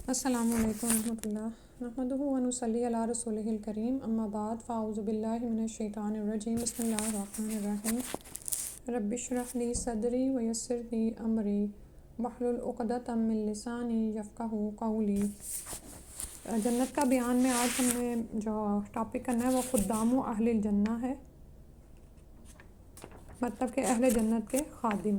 السلام علیکم ورحمۃ اللہ نحمدہ و نصلی علی رسولہ الکریم اما بعد فاعوذ باللہ من الشیطان الرجیم بسم اللہ الرحمن الرحیم رب اشرح لی صدری ویسر لی امری واحلل عقدۃ من لسانی یفقہوا قولی۔ جنت کا بیان میں آج ہم نے جو ٹاپک کرنا ہے وہ خدام و اہل الجنہ ہے، مطلب کہ اہل جنت کے خادم۔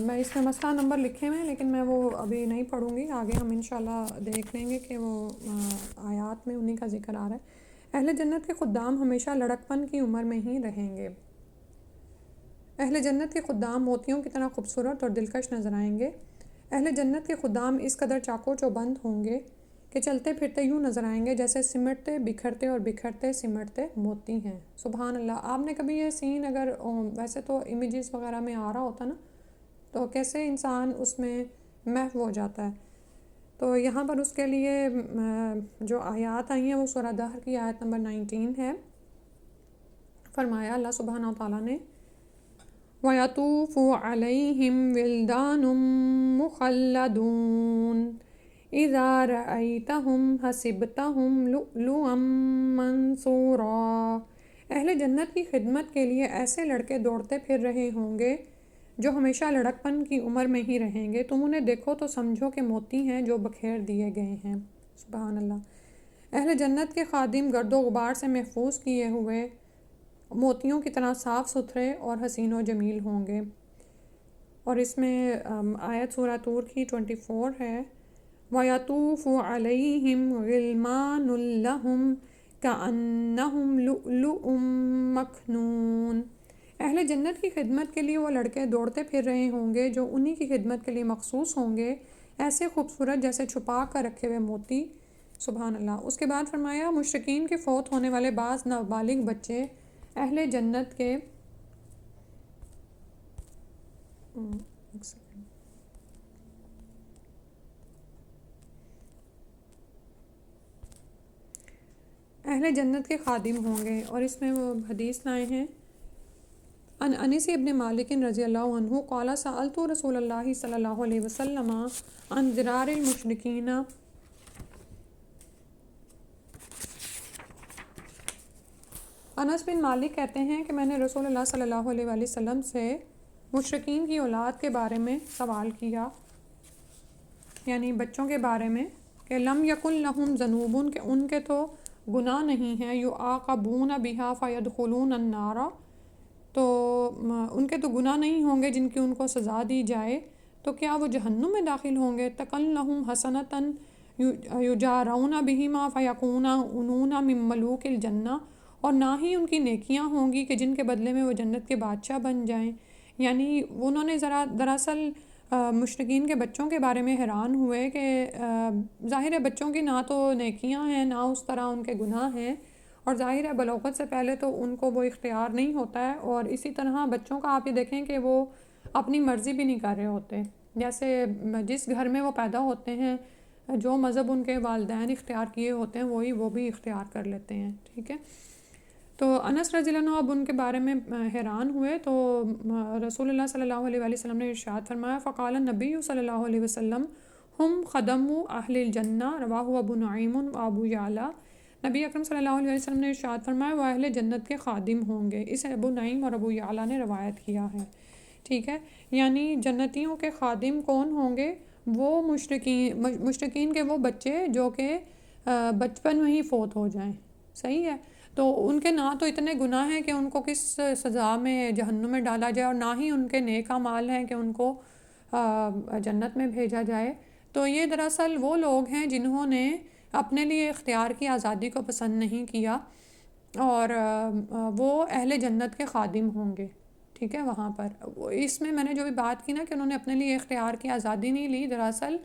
میں اس میں مسئلہ نمبر لکھے ہوئے ہیں لیکن میں وہ ابھی نہیں پڑھوں گی، آگے ہم انشاءاللہ دیکھ لیں گے کہ وہ آیات میں انہی کا ذکر آ رہا ہے۔ اہل جنت کے خدام ہمیشہ لڑکپن کی عمر میں ہی رہیں گے۔ اہل جنت کے خدام موتیوں کی طرح خوبصورت اور دلکش نظر آئیں گے۔ اہل جنت کے خدام اس قدر چاقو چوبند ہوں گے کہ چلتے پھرتے یوں نظر آئیں گے جیسے سمٹتے بکھرتے اور بکھرتے سمٹتے موتی ہیں۔ سبحان اللہ۔ آپ نے کبھی یہ سین اگر ویسے تو امیجز وغیرہ میں آ رہا ہوتا نا تو کیسے انسان اس میں محو ہو جاتا ہے، تو یہاں پر اس کے لیے جو آیات آئی ہیں وہ سورہ دہر کی آیت نمبر 19 ہے۔ فرمایا اللہ سبحانہ و تعالیٰ نے وَيَطُوفُ عَلَيْهِمْ وِلْدَانٌ مُخَلَّدُونَ إِذَا رَأَيْتَهُمْ حَسِبْتَهُمْ لُؤْلُؤًا مَنْثُورًا۔ اہل جنت کی خدمت کے لیے ایسے لڑکے دوڑتے پھر رہے ہوں گے جو ہمیشہ لڑکپن کی عمر میں ہی رہیں گے، تم انہیں دیکھو تو سمجھو کہ موتی ہیں جو بکھیر دیے گئے ہیں۔ سبحان اللہ۔ اہل جنت کے خادم گرد و غبار سے محفوظ کیے ہوئے موتیوں کی طرح صاف ستھرے اور حسین و جمیل ہوں گے۔ اور اس میں آیت سورہ طور کی 24 ہے وَيَطُوفُ عَلَيْهِمْ غِلْمَانٌ لَهُمْ كَأَنَّهُمْ لُؤْلُؤٌ مَكْنُونٌ۔ اہل جنت کی خدمت کے لیے وہ لڑکے دوڑتے پھر رہے ہوں گے جو انہی کی خدمت کے لیے مخصوص ہوں گے، ایسے خوبصورت جیسے چھپا کر رکھے ہوئے موتی۔ سبحان اللہ۔ اس کے بعد فرمایا مشرکین کے فوت ہونے والے بعض نابالغ بچے اہل جنت کے اہل جنت کے خادم ہوں گے، اور اس میں وہ حدیث لائے ہیں ان انس ابن مالک رضی اللہ عنہ قال سألت رسول اللہ صلی اللہ علیہ وسلم عن ضرار المشرکین۔ انس بن مالک کہتے ہیں کہ میں نے رسول اللہ صلی اللہ علیہ وآلہ وسلم سے مشرکین کی اولاد کے بارے میں سوال کیا، یعنی بچوں کے بارے میں، کہ لم یکن لہم ذنوب، کہ ان کے تو گناہ نہیں ہیں، یعاقبون بہا فیدخلون النار، تو ان کے تو گناہ نہیں ہوں گے جن کی ان کو سزا دی جائے، تو کیا وہ جہنم میں داخل ہوں گے؟ تکن لہم حسنتاً یجارون بہما فیکون عنون من ملوک الجنہ، اور نہ ہی ان کی نیکیاں ہوں گی کہ جن کے بدلے میں وہ جنت کے بادشاہ بن جائیں۔ یعنی انہوں نے دراصل مشرکین کے بچوں کے بارے میں حیران ہوئے کہ ظاہر ہے بچوں کی نہ تو نیکیاں ہیں نہ اس طرح ان کے گناہ ہیں، اور ظاہر ہے بلوغت سے پہلے تو ان کو وہ اختیار نہیں ہوتا ہے، اور اسی طرح بچوں کا آپ یہ دیکھیں کہ وہ اپنی مرضی بھی نہیں کر رہے ہوتے، جیسے جس گھر میں وہ پیدا ہوتے ہیں جو مذہب ان کے والدین اختیار کیے ہوتے ہیں وہی وہ بھی اختیار کر لیتے ہیں، ٹھیک ہے۔ تو انس رضی اللہ عنہ اب ان کے بارے میں حیران ہوئے تو رسول اللہ صلی اللہ علیہ وآلہ وسلم نے ارشاد فرمایا فقال النبی صلی اللہ علیہ وسلم ہم خدم اہل الجنہ، رواہ ابو نعیم و ابو یعلا۔ نبی اکرم صلی اللہ علیہ وسلم نے ارشاد فرمایا وہ اہل جنت کے خادم ہوں گے، اسے ابو نعیم اور ابو یعلا نے روایت کیا ہے، ٹھیک ہے۔ یعنی جنتیوں کے خادم کون ہوں گے؟ وہ مشرکین کے وہ بچے جو کہ بچپن میں ہی فوت ہو جائیں، صحیح ہے۔ تو ان کے نہ تو اتنے گناہ ہیں کہ ان کو کس سزا میں جہنم میں ڈالا جائے، اور نہ ہی ان کے نیک اعمال ہیں کہ ان کو جنت میں بھیجا جائے۔ تو یہ دراصل وہ لوگ ہیں جنہوں نے اپنے لیے اختیار کی آزادی کو پسند نہیں کیا، اور وہ اہل جنت کے خادم ہوں گے، ٹھیک ہے۔ وہاں پر اس میں نے جو بھی بات کی نا کہ انہوں نے اپنے لیے اختیار کی آزادی نہیں لی، دراصل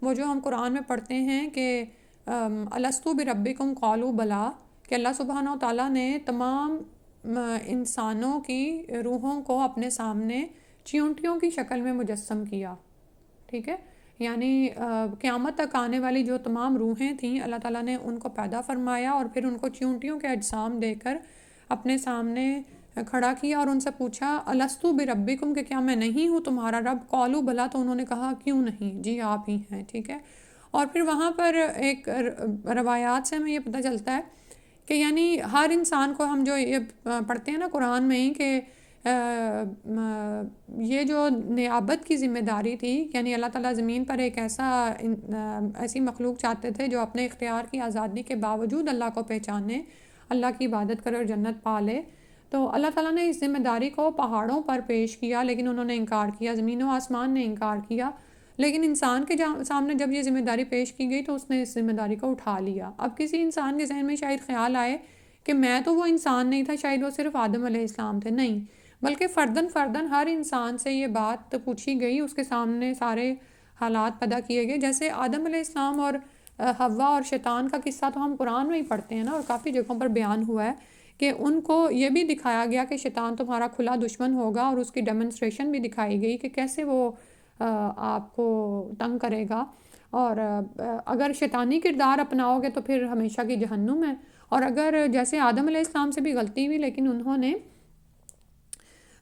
وہ جو ہم قرآن میں پڑھتے ہیں کہ الستو بربکم قالوا بلا، کہ اللہ سبحانہ و تعالیٰ نے تمام انسانوں کی روحوں کو اپنے سامنے چیونٹیوں کی شکل میں مجسم کیا، ٹھیک ہے۔ یعنی قیامت تک آنے والی جو تمام روحیں تھیں اللہ تعالیٰ نے ان کو پیدا فرمایا اور پھر ان کو چیونٹیوں کے اجسام دے کر اپنے سامنے کھڑا کیا اور ان سے پوچھا الستو بربکم، کہ کیا میں نہیں ہوں تمہارا رب؟ قالوا بلا، تو انہوں نے کہا کیوں نہیں، جی آپ ہی ہیں، ٹھیک ہے۔ اور پھر وہاں پر ایک روایات سے ہمیں یہ پتہ چلتا ہے کہ یعنی ہر انسان کو، ہم جو یہ پڑھتے ہیں نا قرآن میں ہی کہ یہ جو نیابت کی ذمہ داری تھی، یعنی اللہ تعالیٰ زمین پر ایک ایسی مخلوق چاہتے تھے جو اپنے اختیار کی آزادی کے باوجود اللہ کو پہچانے، اللہ کی عبادت کرے اور جنت پالے۔ تو اللہ تعالیٰ نے اس ذمہ داری کو پہاڑوں پر پیش کیا، لیکن انہوں نے انکار کیا، زمین و آسمان نے انکار کیا، لیکن انسان کے سامنے جب یہ ذمہ داری پیش کی گئی تو اس نے اس ذمہ داری کو اٹھا لیا۔ اب کسی انسان کے ذہن میں شاید خیال آئے کہ میں تو وہ انسان نہیں تھا، شاید وہ صرف آدم علیہ السلام تھے، نہیں، بلکہ فرداً ہر انسان سے یہ بات پوچھی گئی، اس کے سامنے سارے حالات پیدا کیے گئے۔ جیسے آدم علیہ السلام اور حوا اور شیطان کا قصہ تو ہم قرآن میں ہی پڑھتے ہیں نا، اور کافی جگہوں پر بیان ہوا ہے کہ ان کو یہ بھی دکھایا گیا کہ شیطان تمہارا کھلا دشمن ہوگا، اور اس کی ڈیمونسٹریشن بھی دکھائی گئی کہ کیسے وہ آپ کو تنگ کرے گا، اور اگر شیطانی کردار اپناؤ گے تو پھر ہمیشہ کی جہنم ہے۔ اور اگر جیسے آدم علیہ السلام سے بھی غلطی ہوئی لیکن انہوں نے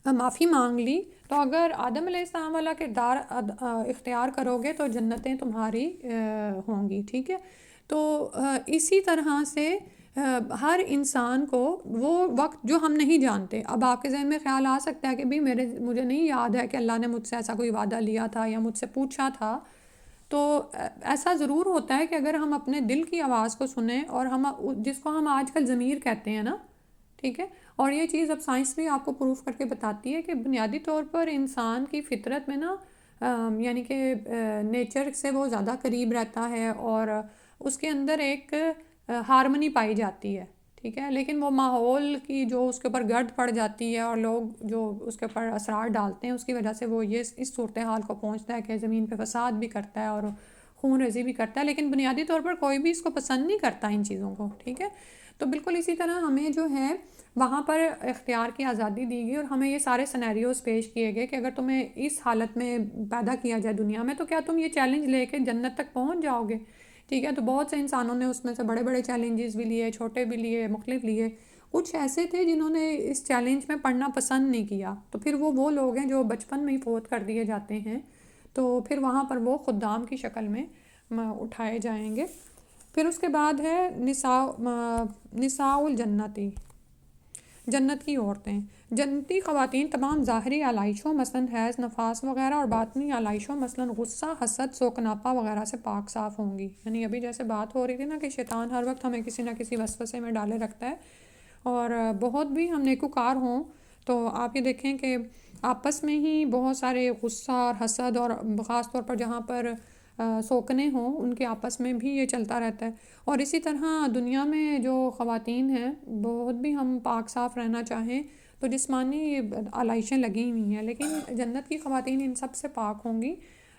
معافی مانگ لی، تو اگر آدم علیہ السلام والا کردار اختیار کرو گے تو جنتیں تمہاری ہوں گی، ٹھیک ہے۔ تو اسی طرح سے ہر انسان کو وہ وقت جو ہم نہیں جانتے، اب آپ کے ذہن میں خیال آ سکتا ہے کہ بھی مجھے نہیں یاد ہے کہ اللہ نے مجھ سے ایسا کوئی وعدہ لیا تھا یا مجھ سے پوچھا تھا، تو ایسا ضرور ہوتا ہے کہ اگر ہم اپنے دل کی آواز کو سنیں، اور ہم جس کو ہم آج کل ضمیر کہتے ہیں نا، ٹھیک ہے، اور یہ چیز اب سائنس بھی آپ کو پروف کر کے بتاتی ہے کہ بنیادی طور پر انسان کی فطرت میں نا یعنی کہ نیچر سے وہ زیادہ قریب رہتا ہے، اور اس کے اندر ایک ہارمنی پائی جاتی ہے، ٹھیک ہے، لیکن وہ ماحول کی جو اس کے اوپر گرد پڑ جاتی ہے اور لوگ جو اس کے اوپر اثرات ڈالتے ہیں، اس کی وجہ سے وہ یہ اس صورتحال کو پہنچتا ہے کہ زمین پہ فساد بھی کرتا ہے اور خون ریزی بھی کرتا ہے، لیکن بنیادی طور پر کوئی بھی اس کو پسند نہیں کرتا ان چیزوں کو، ٹھیک ہے۔ تو بالکل اسی طرح ہمیں جو ہے وہاں پر اختیار کی آزادی دی گئی، اور ہمیں یہ سارے سینیریوز پیش کیے گئے کہ اگر تمہیں اس حالت میں پیدا کیا جائے دنیا میں تو کیا تم یہ چیلنج لے کے جنت تک پہنچ جاؤ گے، ٹھیک ہے۔ تو بہت سے انسانوں نے اس میں سے بڑے بڑے چیلنجز بھی لیے، چھوٹے بھی لیے، مختلف لیے، کچھ ایسے تھے جنہوں نے اس چیلنج میں پڑھنا پسند نہیں کیا، تو پھر وہ لوگ ہیں جو بچپن میں ہی فوت کر دیے جاتے ہیں، تو پھر وہاں پر وہ خدام کی شکل میں اٹھائے جائیں گے۔ پھر اس کے بعد ہے نساء الجنتی، جنت کی عورتیں۔ جنتی خواتین تمام ظاہری آلائشوں مثلاً حیض، نفاس وغیرہ، اور باطنی آلائشوں مثلاً غصہ، حسد، سوکناپا وغیرہ سے پاک صاف ہوں گی۔ یعنی ابھی جیسے بات ہو رہی تھی نا کہ شیطان ہر وقت ہمیں کسی نہ کسی وسوسے میں ڈالے رکھتا ہے، اور بہت بھی ہم نیکوکار ہوں تو آپ یہ دیکھیں کہ آپس میں ہی بہت سارے غصہ اور حسد، اور خاص طور پر جہاں پر سوکنے ہوں ان کے آپس میں بھی یہ چلتا رہتا ہے۔ اور اسی طرح دنیا میں جو خواتین ہیں، بہت بھی ہم پاک صاف رہنا چاہیں تو جسمانی آلائشیں لگی ہوئی ہیں، لیکن جنت کی خواتین ان سب سے پاک ہوں گی۔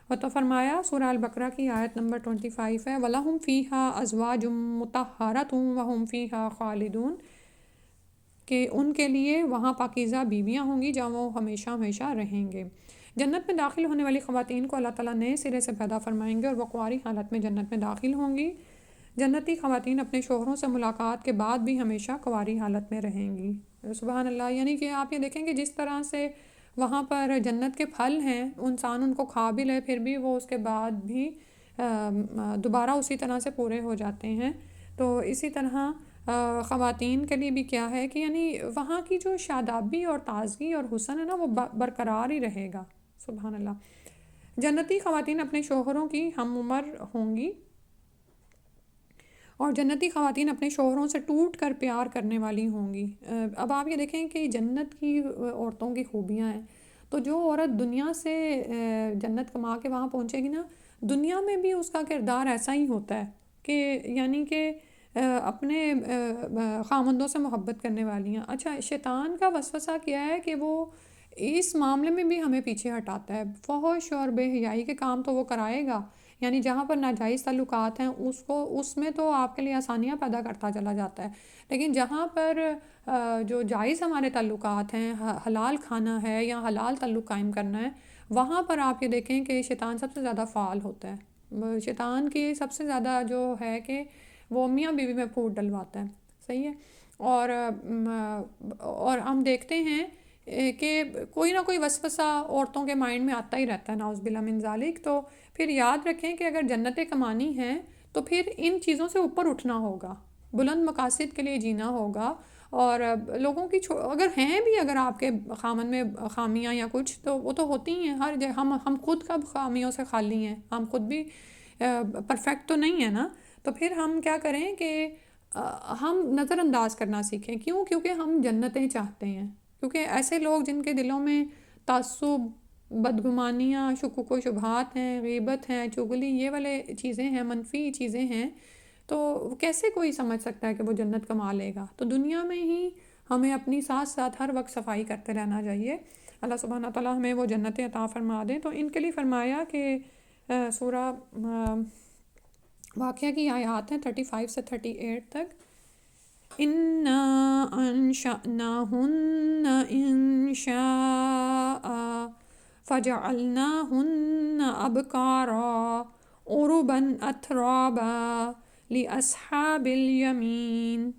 اور تو فرمایا سورہ البقرہ کی آیت نمبر 25 ہے، وَلَهُمْ فِيهَا أَزْوَاجٌ مُطَهَّرَةٌ وَهُمْ فِيهَا خَالِدُونَ، کہ ان کے لیے وہاں پاکیزہ بیویاں ہوں گی جہاں وہ ہمیشہ ہمیشہ رہیں گے۔ جنت میں داخل ہونے والی خواتین کو اللہ تعالیٰ نئے سرے سے پیدا فرمائیں گے، اور وہ کنواری حالت میں جنت میں داخل ہوں گی۔ جنتی خواتین اپنے شوہروں سے ملاقات کے بعد بھی ہمیشہ کنواری حالت میں رہیں گی۔ سبحان اللہ، یعنی کہ آپ یہ دیکھیں کہ جس طرح سے وہاں پر جنت کے پھل ہیں، انسان ان کو کھا بھی لے پھر بھی وہ اس کے بعد بھی دوبارہ اسی طرح سے پورے ہو جاتے ہیں، تو اسی طرح خواتین کے لیے بھی کیا ہے کہ یعنی وہاں کی جو شادابی اور تازگی اور حسن ہے نا وہ برقرار ہی رہے گا۔ سبحان اللہ۔ جنتی خواتین اپنے شوہروں کی ہم عمر ہوں گی، اور جنتی خواتین اپنے شوہروں سے ٹوٹ کر پیار کرنے والی ہوں گی۔ اب آپ یہ دیکھیں کہ جنت کی عورتوں کی خوبیاں ہیں، تو جو عورت دنیا سے جنت کما کے وہاں پہنچے گی نا، دنیا میں بھی اس کا کردار ایسا ہی ہوتا ہے کہ یعنی کہ اپنے خامندوں سے محبت کرنے والی ہیں۔ اچھا، شیطان کا وسوسہ کیا ہے کہ وہ اس معاملے میں بھی ہمیں پیچھے ہٹاتا ہے، فحش اور بے حیائی کے کام تو وہ کرائے گا، یعنی جہاں پر ناجائز تعلقات ہیں اس میں تو آپ کے لیے آسانیاں پیدا کرتا چلا جاتا ہے، لیکن جہاں پر جو جائز ہمارے تعلقات ہیں، حلال کھانا ہے یا حلال تعلق قائم کرنا ہے، وہاں پر آپ یہ دیکھیں کہ شیطان سب سے زیادہ فعال ہوتا ہے۔ شیطان کی سب سے زیادہ جو ہے کہ وہ میاں بیوی میں پھوٹ ڈلواتا ہے، صحیح ہے۔ اور ہم دیکھتے ہیں کہ کوئی نہ کوئی وسوسہ عورتوں کے مائنڈ میں آتا ہی رہتا ہے، نعوذ باللہ من ذالک۔ تو پھر یاد رکھیں کہ اگر جنتیں کمانی ہیں تو پھر ان چیزوں سے اوپر اٹھنا ہوگا، بلند مقاصد کے لیے جینا ہوگا۔ اور لوگوں کی اگر ہیں بھی، اگر آپ کے خامن میں خامیاں یا کچھ، تو وہ تو ہوتی ہی ہیں ہر جگہ۔ ہم خود کب خامیوں سے خالی ہیں؟ ہم خود بھی پرفیکٹ تو نہیں ہے نا۔ تو پھر ہم کیا کریں کہ ہم نظر انداز کرنا سیکھیں۔ کیوں؟ کیونکہ ہم جنتیں چاہتے ہیں۔ کیونکہ ایسے لوگ جن کے دلوں میں تعصب، بدگمانیاں، شکوک و شبہات ہیں، غیبت ہیں، چغلی، یہ والے چیزیں ہیں، منفی چیزیں ہیں، تو کیسے کوئی سمجھ سکتا ہے کہ وہ جنت کما لے گا؟ تو دنیا میں ہی ہمیں اپنی ساتھ ساتھ ہر وقت صفائی کرتے رہنا چاہیے۔ اللہ سبحانہ تعالیٰ ہمیں وہ جنتیں عطا فرما دیں۔ تو ان کے لیے فرمایا کہ سورہ واقعہ کی آیات ہیں 35 سے 38 تک۔ اِنَّا أَنشَأْنَاهُنَّ إِنشَاءً فَجَعَلْنَاهُنَّ أَبْكَارًا عُرُبًا أَتْرَابًا لِأَصْحَابِ الْيَمِينِ۔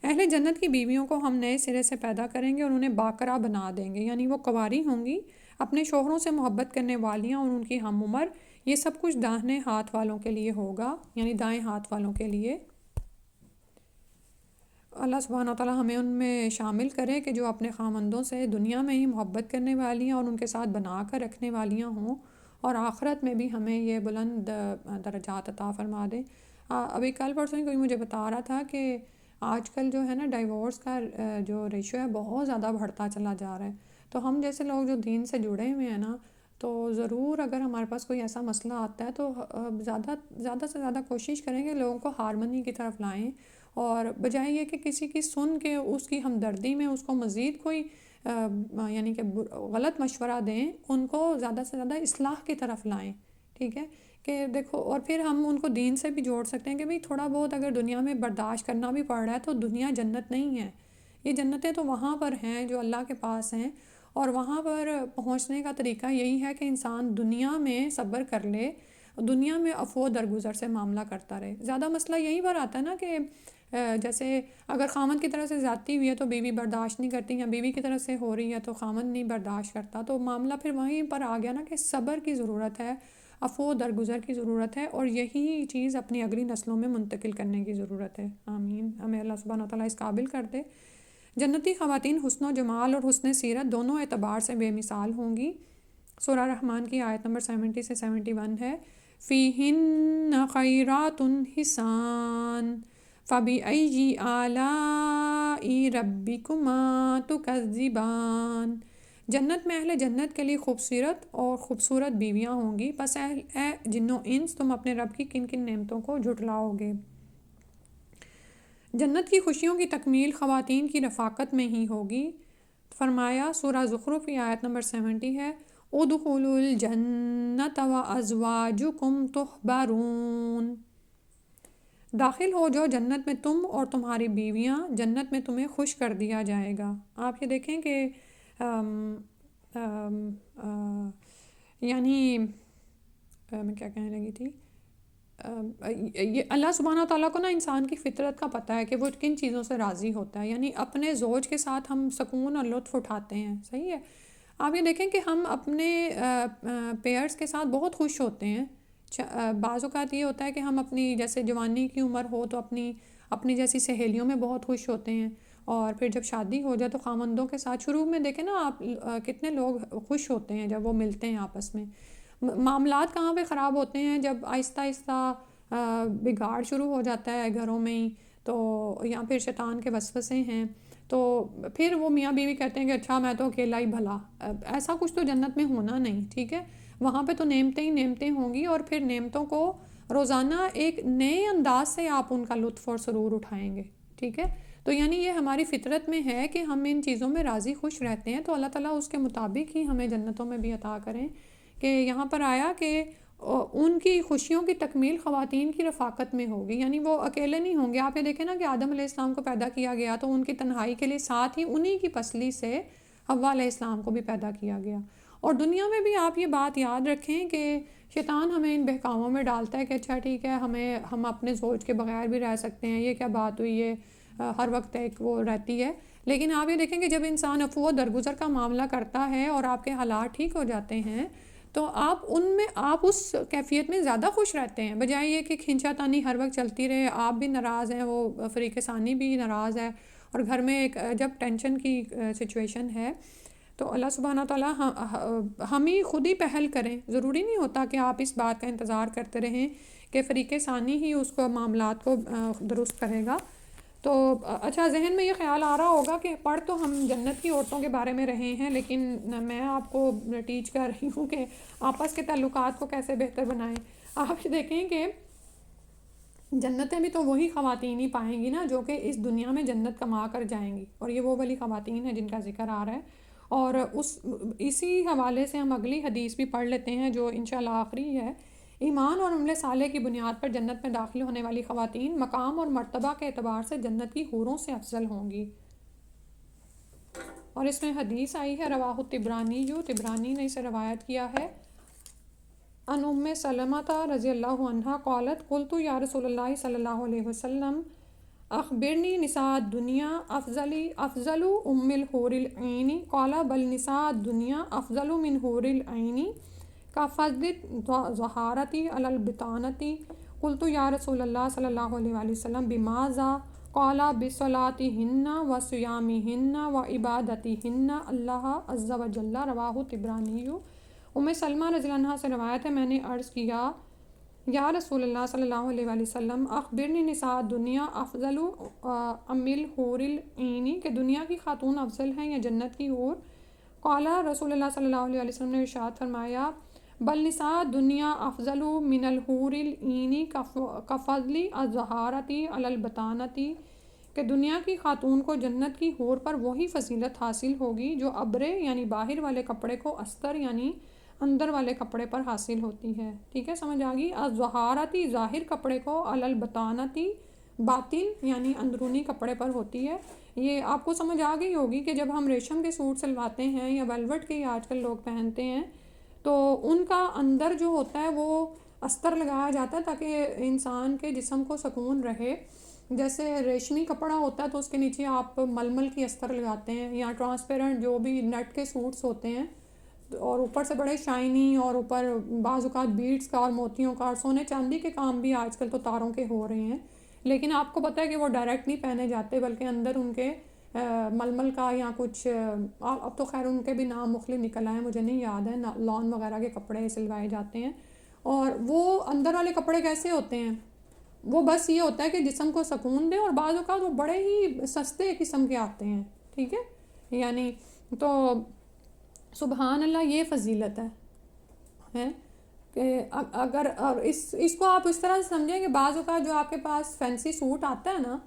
اہل جنت کی بیویوں کو ہم نئے سرے سے پیدا کریں گے اور انہیں باکرا بنا دیں گے، یعنی وہ کنواری ہوں گی، اپنے شوہروں سے محبت کرنے والیاں اور ان کی ہم عمر۔ یہ سب کچھ داہنے ہاتھ والوں کے لیے ہوگا، یعنی دائیں ہاتھ والوں کے لیے۔ اللہ سبحانہ تعالیٰ ہمیں ان میں شامل کرے کہ جو اپنے خامندوں سے دنیا میں ہی محبت کرنے والیاں اور ان کے ساتھ بنا کر رکھنے والیاں ہوں، اور آخرت میں بھی ہمیں یہ بلند درجات عطا فرما دے۔ ابھی کل پرسوں ہی کوئی مجھے بتا رہا تھا کہ آج کل جو ہے نا ڈائیورس کا جو ریشو ہے بہت زیادہ بڑھتا چلا جا رہا ہے۔ تو ہم جیسے لوگ جو دین سے جڑے ہوئے ہیں نا، تو ضرور اگر ہمارے پاس کوئی ایسا مسئلہ آتا ہے تو زیادہ سے زیادہ کوشش کریں کہ لوگوں کو ہارمنی کی طرف لائیں، اور بجائے یہ کہ کسی کی سن کے اس کی ہمدردی میں اس کو مزید کوئی یعنی کہ غلط مشورہ دیں، ان کو زیادہ سے زیادہ اصلاح کی طرف لائیں۔ ٹھیک ہے کہ دیکھو، اور پھر ہم ان کو دین سے بھی جوڑ سکتے ہیں کہ بھئی تھوڑا بہت اگر دنیا میں برداشت کرنا بھی پڑ رہا ہے تو دنیا جنت نہیں ہے۔ یہ جنتیں تو وہاں پر ہیں جو اللہ کے پاس ہیں، اور وہاں پر پہنچنے کا طریقہ یہی ہے کہ انسان دنیا میں صبر کر لے، دنیا میں عفو درگزر سے معاملہ کرتا رہے۔ زیادہ مسئلہ یہی پر آتا ہے نا کہ جیسے اگر خامن کی طرف سے زیادتی ہوئی ہے تو بیوی برداشت نہیں کرتی، یا بیوی کی طرف سے ہو رہی ہے تو خامن نہیں برداشت کرتا، تو معاملہ پھر وہیں پر آ گیا نا کہ صبر کی ضرورت ہے، عفو درگزر کی ضرورت ہے، اور یہی چیز اپنی اگلی نسلوں میں منتقل کرنے کی ضرورت ہے۔ آمین، ہمیں اللہ سبحانہ وتعالیٰ اس قابل کر دے۔ جنتی خواتین حسن و جمال اور حسن سیرت دونوں اعتبار سے بے مثال ہوں گی۔ سورہ رحمان کی آیت نمبر 70 سے 71 ہے۔ فِيهِنَّ خَيْرَاتٌ حِسَانٌ فَبِأَيِّ آلَاءِ رَبِّكُمَا تُكَذِّبَانِ۔ جنت میں اہل جنت کے لیے خوبصورت بیویاں ہوں گی، پس اے جنو انس تم اپنے رب کی کن کن نعمتوں کو جھٹلاؤ گے۔ جنت کی خوشیوں کی تکمیل خواتین کی رفاقت میں ہی ہوگی۔ فرمایا سورہ زخرف کی آیت نمبر 70 ہے، ادخلوا الجنت وازواجکم تحبرون۔ داخل ہو جو جنت میں تم اور تمہاری بیویاں، جنت میں تمہیں خوش کر دیا جائے گا۔ آپ یہ دیکھیں کہ یعنی میں کیا کہنے لگی تھی، یہ اللہ سبحانہ تعالیٰ کو نا انسان کی فطرت کا پتہ ہے کہ وہ کن چیزوں سے راضی ہوتا ہے، یعنی اپنے زوج کے ساتھ ہم سکون اور لطف اٹھاتے ہیں، صحیح ہے۔ آپ یہ دیکھیں کہ ہم اپنے پیئرس کے ساتھ بہت خوش ہوتے ہیں۔ بعض اوقات یہ ہوتا ہے کہ ہم اپنی جیسے جوانی کی عمر ہو تو اپنی جیسی سہیلیوں میں بہت خوش ہوتے ہیں، اور پھر جب شادی ہو جائے تو خامندوں کے ساتھ شروع میں دیکھیں نا آپ کتنے لوگ خوش ہوتے ہیں جب وہ ملتے ہیں آپس میں۔ معاملات کہاں پہ خراب ہوتے ہیں؟ جب آہستہ آہستہ بگاڑ شروع ہو جاتا ہے گھروں میں ہی، تو یا پھر شیطان کے وسوسے ہیں، تو پھر وہ میاں بیوی کہتے ہیں کہ اچھا میں تو اکیلا ہی بھلا۔ ایسا کچھ تو جنت میں ہونا نہیں، ٹھیک ہے۔ وہاں پہ تو نعمتیں ہی نعمتیں ہوں گی، اور پھر نعمتوں کو روزانہ ایک نئے انداز سے آپ ان کا لطف اور سرور اٹھائیں گے، ٹھیک ہے۔ تو یعنی یہ ہماری فطرت میں ہے کہ ہم ان چیزوں میں راضی خوش رہتے ہیں، تو اللہ تعالیٰ اس کے مطابق ہی ہمیں جنتوں میں بھی عطا کریں۔ کہ یہاں پر آیا کہ ان کی خوشیوں کی تکمیل خواتین کی رفاقت میں ہوگی، یعنی وہ اکیلے نہیں ہوں گے۔ آپ یہ دیکھیں نا کہ آدم علیہ السلام کو پیدا کیا گیا تو ان کی تنہائی کے لیے ساتھ ہی انہی کی پسلی سے حوا علیہ السلام کو بھی پیدا کیا گیا۔ اور دنیا میں بھی آپ یہ بات یاد رکھیں کہ شیطان ہمیں ان بہکاووں میں ڈالتا ہے کہ اچھا ٹھیک ہے، ہم اپنے زوج کے بغیر بھی رہ سکتے ہیں، یہ کیا بات ہوئی ہے، ہر وقت ایک وہ رہتی ہے. لیکن آپ یہ دیکھیں کہ جب انسان عفو و درگزر کا معاملہ کرتا ہے اور آپ کے حالات ٹھیک ہو جاتے ہیں تو آپ اس کیفیت میں زیادہ خوش رہتے ہیں، بجائے یہ کہ کھینچا تانی ہر وقت چلتی رہے، آپ بھی ناراض ہیں، وہ فریق ثانی بھی ناراض ہے، اور گھر میں ایک جب ٹینشن کی سچویشن ہے تو اللہ سبحانہ تعالیٰ ہم ہی خود ہی پہل کریں. ضروری نہیں ہوتا کہ آپ اس بات کا انتظار کرتے رہیں کہ فریق ثانی ہی اس کو معاملات کو درست کرے گا. تو اچھا، ذہن میں یہ خیال آ رہا ہوگا کہ پڑھ تو ہم جنت کی عورتوں کے بارے میں رہے ہیں، لیکن میں آپ کو ٹیچ کر رہی ہوں کہ آپس کے تعلقات کو کیسے بہتر بنائیں. آپ دیکھیں کہ جنتیں بھی تو وہی خواتین ہی پائیں گی نا جو کہ اس دنیا میں جنت کما کر جائیں گی، اور یہ وہ والی خواتین ہیں جن کا ذکر آ رہا ہے. اور اسی حوالے سے ہم اگلی حدیث بھی پڑھ لیتے ہیں جو انشاءاللہ آخری ہے. ایمان اور عمل صالح کی بنیاد پر جنت میں داخل ہونے والی خواتین مقام اور مرتبہ کے اعتبار سے جنت کی حوروں سے افضل ہوں گی. اور اس میں حدیث آئی ہے، رواہ طبرانی نے اسے روایت کیا ہے، ان ام سلمۃ رضی اللہ عنہا قالت قلت یا رسول اللہ صلی اللہ علیہ وسلم اخبرنی نساء الدنیا افضل ام الحور العین قال بل نساء الدنیا افضل من حور العین کفضل الظہارۃ علی البطانۃ. قلت یا رسول اللہ صلی اللہ علیہ وآلہ وسلم بماذا قال بصلاتہن و صیامہن و عبادتہن اللہ عز و جل. رواہ طبرانی. سلمہ رضی اللہ عنہ سے روایت ہے، میں نے عرض کیا یا رسول اللہ صلی اللہ علیہ وآلہ وسلم اخبرنی نساء دنیا افضل ام الحور العین، کہ دنیا کی خاتون افضل ہیں یا جنت کی حور. قال رسول اللہ صلی اللہ علیہ وسلم نے ارشاد فرمایا بل نساء دنیا افضل من الحور العین کفضل الظہارۃ علی البطانۃ، کہ دنیا کی خاتون کو جنت کی حور پر وہی فضیلت حاصل ہوگی جو ابرے یعنی باہر والے کپڑے کو استر یعنی اندر والے کپڑے پر حاصل ہوتی ہے. ٹھیک ہے، سمجھ آ گئی. الظہارۃ ظاہر کپڑے کو، علی البطانۃ باطن یعنی اندرونی کپڑے پر ہوتی ہے. یہ آپ کو سمجھ آ گئی ہوگی کہ جب ہم ریشم کے سوٹ سلواتے ہیں یا ویلوٹ کے آج کل لوگ پہنتے ہیں تو ان کا اندر جو ہوتا ہے وہ استر لگایا جاتا ہے تاکہ انسان کے جسم کو سکون رہے. جیسے ریشمی کپڑا ہوتا ہے تو اس کے نیچے آپ ململ کی استر لگاتے ہیں، یا ٹرانسپیرنٹ جو بھی نیٹ کے سوٹس ہوتے ہیں اور اوپر سے بڑے شائنی، اور اوپر بعض اوقات بیڈز کا اور موتیوں کا اور سونے چاندی کے کام بھی آج کل تو تاروں کے ہو رہے ہیں. لیکن آپ کو پتہ ہے کہ وہ ڈائریکٹ نہیں پہنے جاتے بلکہ اندر ان کے ململ کا یا کچھ، اب تو خیر ان کے بھی نام مختلف نکل آئے ہیں، مجھے نہیں یاد ہے، لان وغیرہ کے کپڑے سلوائے جاتے ہیں. اور وہ اندر والے کپڑے کیسے ہوتے ہیں؟ وہ بس یہ ہوتا ہے کہ جسم کو سکون دے، اور بعض اوقات وہ بڑے ہی سستے قسم کے آتے ہیں. ٹھیک ہے، یعنی تو سبحان اللہ یہ فضیلت ہے کہ اگر اس کو آپ اس طرح سے سمجھیں کہ بعض اوقات جو آپ کے پاس فینسی سوٹ آتا ہے نا،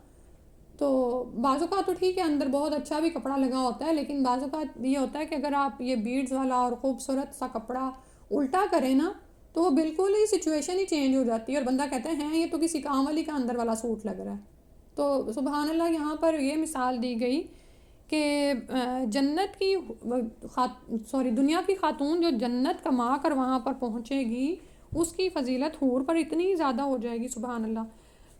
تو بعض اوقات تو ٹھیک ہے اندر بہت اچھا بھی کپڑا لگا ہوتا ہے، لیکن بعض اوقات یہ ہوتا ہے کہ اگر آپ یہ بیڈز والا اور خوبصورت سا کپڑا الٹا کریں نا تو وہ بالکل ہی سچویشن ہی چینج ہو جاتی ہے، اور بندہ کہتے ہیں یہ تو کسی کام والی کا اندر والا سوٹ لگ رہا ہے. تو سبحان اللہ یہاں پر یہ مثال دی گئی کہ جنت کی دنیا کی خاتون جو جنت کما کر وہاں پر پہنچے گی اس کی فضیلت حور پر اتنی زیادہ ہو جائے گی. سبحان اللہ.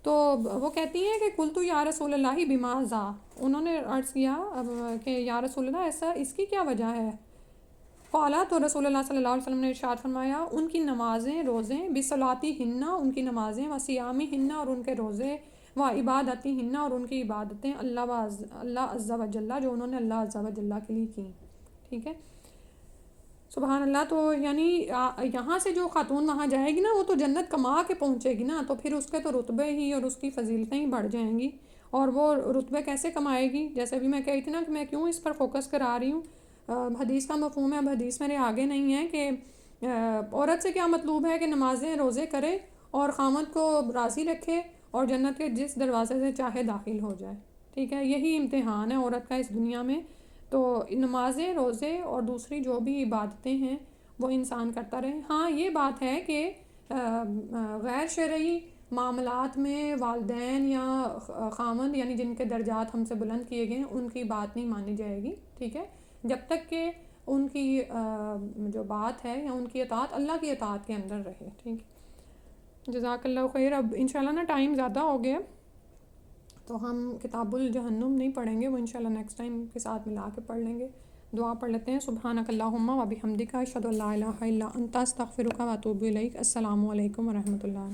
تو وہ کہتی ہیں کہ قلت یا رسول اللہ بماذا، انہوں نے عرض کیا کہ یا رسول اللہ ایسا اس کی کیا وجہ ہے؟ قالا، تو رسول اللہ صلی اللہ علیہ وسلم نے ارشاد فرمایا ان کی نمازیں روزیں، بصلاتہن ان کی نمازیں، وصیامہن اور ان کے روزے، و عبادتہن اور ان کی عبادتیں، اللہ عز و جل جو انہوں نے اللہ عز و جل کے لیے کی. ٹھیک ہے، سبحان اللہ. تو یعنی یہاں سے جو خاتون وہاں جائے گی نا وہ تو جنت کما کے پہنچے گی نا، تو پھر اس کے تو رتبے ہی اور اس کی فضیلتیں ہی بڑھ جائیں گی. اور وہ رتبے کیسے کمائے گی؟ جیسے بھی میں کہی تھی نا کہ میں کیوں اس پر فوکس کرا رہی ہوں، حدیث کا مفہوم ہے. اب حدیث میرے آگے نہیں ہے کہ عورت سے کیا مطلوب ہے کہ نمازیں روزے کرے اور خامد کو راضی رکھے اور جنت کے جس دروازے سے چاہے داخل ہو جائے. ٹھیک ہے، یہی امتحان ہے عورت کا اس دنیا میں. تو نمازیں روزے اور دوسری جو بھی عبادتیں ہیں وہ انسان کرتا رہے. ہاں یہ بات ہے کہ غیر شرعی معاملات میں والدین یا خامند یعنی جن کے درجات ہم سے بلند کیے گئے ہیں ان کی بات نہیں مانی جائے گی. ٹھیک ہے، جب تک کہ ان کی جو بات ہے یا ان کی اطاعت اللہ کی اطاعت کے اندر رہے. ٹھیک، جزاک اللہ خیر. اب انشاءاللہ نا ٹائم زیادہ ہو گیا تو ہم کتاب الجہنم نہیں پڑھیں گے، وہ انشاءاللہ نیکسٹ ٹائم کے ساتھ ملا کے پڑھ لیں گے۔ دعا پڑھ لیتے ہیں۔ سبحانک اللہم و بحمدک اشہد ان لا الہ الا انت استغفرک و اتوب الیک۔ السلام علیکم و رحمۃ اللہ۔